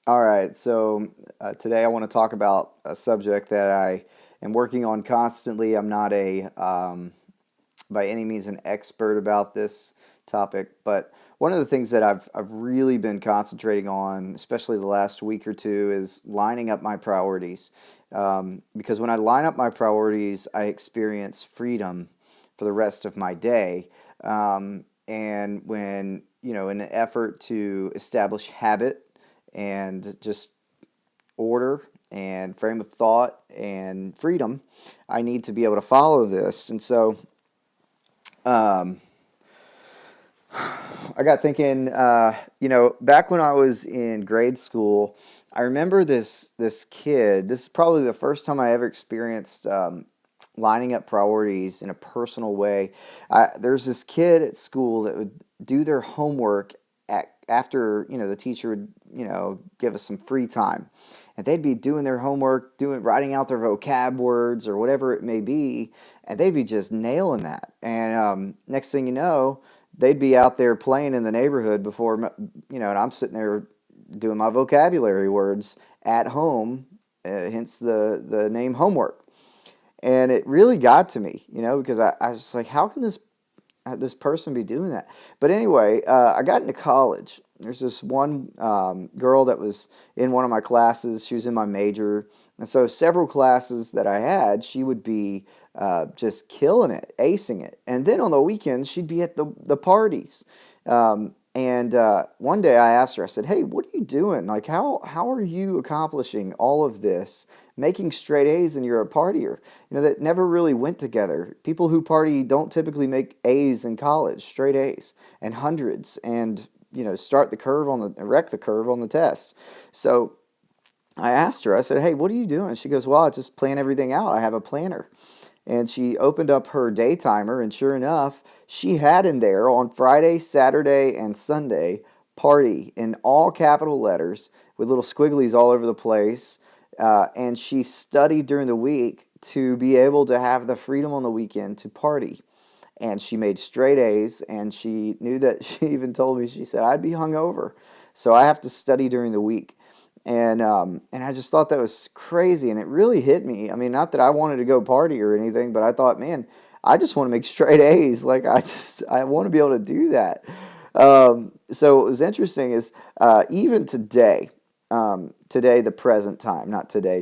All right, so today I want to talk about a subject that I am working on constantly. I'm not by any means an expert about this topic, but one of the things that I've really been concentrating on, especially the last week or two, is lining up my priorities. Because when I line up my priorities, I experience freedom for the rest of my day. And when, in an effort to establish habit and just order and frame of thought and freedom, I need to be able to follow this. And so um, I got thinking, back when I was in grade school, I remember this kid. This is probably the first time I ever experienced lining up priorities in a personal way. There's this kid at school that would do their homework after the teacher would give us some free time, and they'd be doing their homework, writing out their vocab words or whatever it may be, and they'd be just nailing that. And next thing you know, they'd be out there playing in the neighborhood before and I'm sitting there doing my vocabulary words at home, hence the name homework. And it really got to me, because I was like, how can this person be doing that? But anyway, I got into college. There's this one girl that was in one of my classes. She was in my major. And so several classes that I had, she would be just killing it, acing it. And then on the weekends, she'd be at the parties. And one day I asked her, I said, "Hey, what are you doing? Like, how are you accomplishing all of this, making straight A's and you're a partier?" That never really went together. People who party don't typically make A's in college, straight A's and hundreds, and wreck the curve on the test. So I asked her, I said, "Hey, what are you doing?" She goes, "Well, I just plan everything out. I have a planner." And she opened up her day timer, and sure enough, she had in there on Friday, Saturday, and Sunday party in all capital letters with little squigglies all over the place. And she studied during the week to be able to have the freedom on the weekend to party. And she made straight A's, and she knew that she even told me, she said, "I'd be hungover, so I have to study during the week." And I just thought that was crazy, and it really hit me. I mean, not that I wanted to go party or anything, but I thought, man, I just want to make straight A's. Like I want to be able to do that. So what was interesting is even today, today the present time, not today,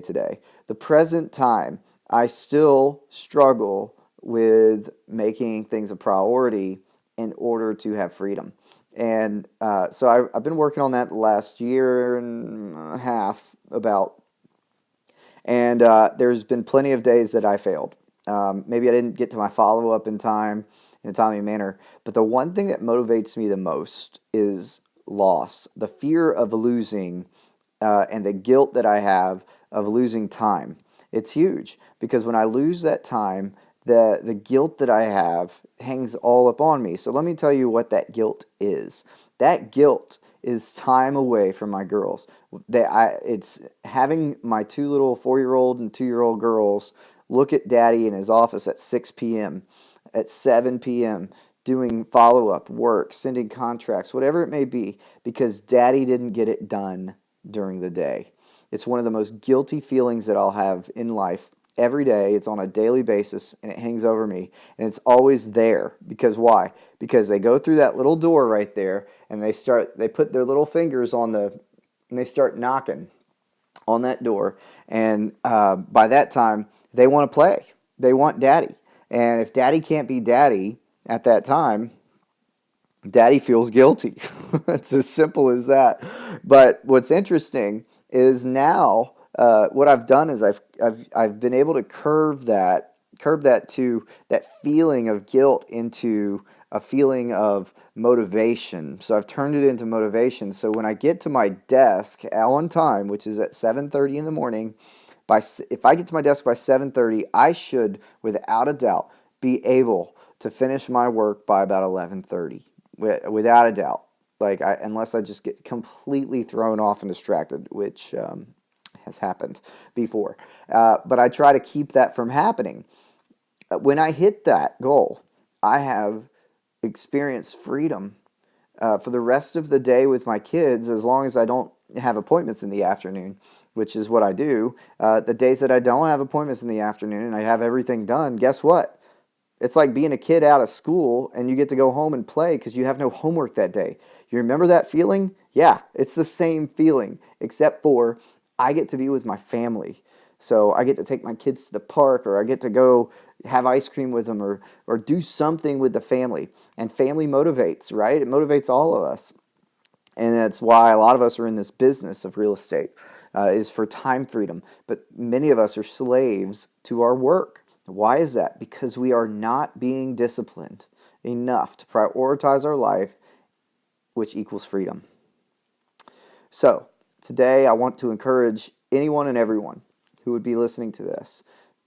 the present time, I still struggle with making things a priority in order to have freedom. And so I've been working on that the last year and a half about, and there's been plenty of days that I failed. Maybe I didn't get to my follow up in time, in a timely manner. But the one thing that motivates me the most is loss, the fear of losing, and the guilt that I have of losing time. It's huge because when I lose that time, the guilt that I have hangs all upon me. So let me tell you what that guilt is. That guilt is time away from my girls. It's having my two little 4-year-old and 2-year-old girls look at daddy in his office at 6 p.m., at 7 p.m., doing follow up work, sending contracts, whatever it may be, because daddy didn't get it done during the day. It's one of the most guilty feelings that I'll have in life every day. It's on a daily basis and it hangs over me. And it's always there. Because why? Because they go through that little door right there and they put their little fingers and they start knocking on that door. And by that time, they want to play. They want daddy. And if daddy can't be daddy at that time, daddy feels guilty. It's as simple as that. But what's interesting is now what I've done is I've been able to curb that to that feeling of guilt into a feeling of motivation. So I've turned it into motivation. So when I get to my desk on time, which is at 7:30 in the morning, if I get to my desk by 7:30, I should, without a doubt, be able to finish my work by about 11:30, without a doubt. Unless I just get completely thrown off and distracted, which has happened before. But I try to keep that from happening. When I hit that goal, I have experienced freedom for the rest of the day with my kids, as long as I don't have appointments in the afternoon, which is what I do. The days that I don't have appointments in the afternoon and I have everything done, guess what? It's like being a kid out of school and you get to go home and play because you have no homework that day. You remember that feeling? Yeah, it's the same feeling, except for I get to be with my family. So I get to take my kids to the park, or I get to go have ice cream with them, or do something with the family. And family motivates, right? It motivates all of us. And that's why a lot of us are in this business of real estate, is for time freedom. But many of us are slaves to our work. Why is that? Because we are not being disciplined enough to prioritize our life, which equals freedom. So, today I want to encourage anyone and everyone who would be listening to this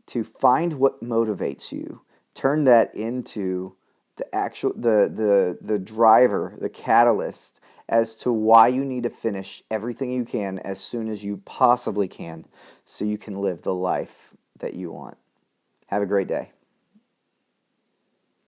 to find what motivates you. Turn that into the driver, the catalyst as to why you need to finish everything you can as soon as you possibly can so you can live the life that you want. Have a great day.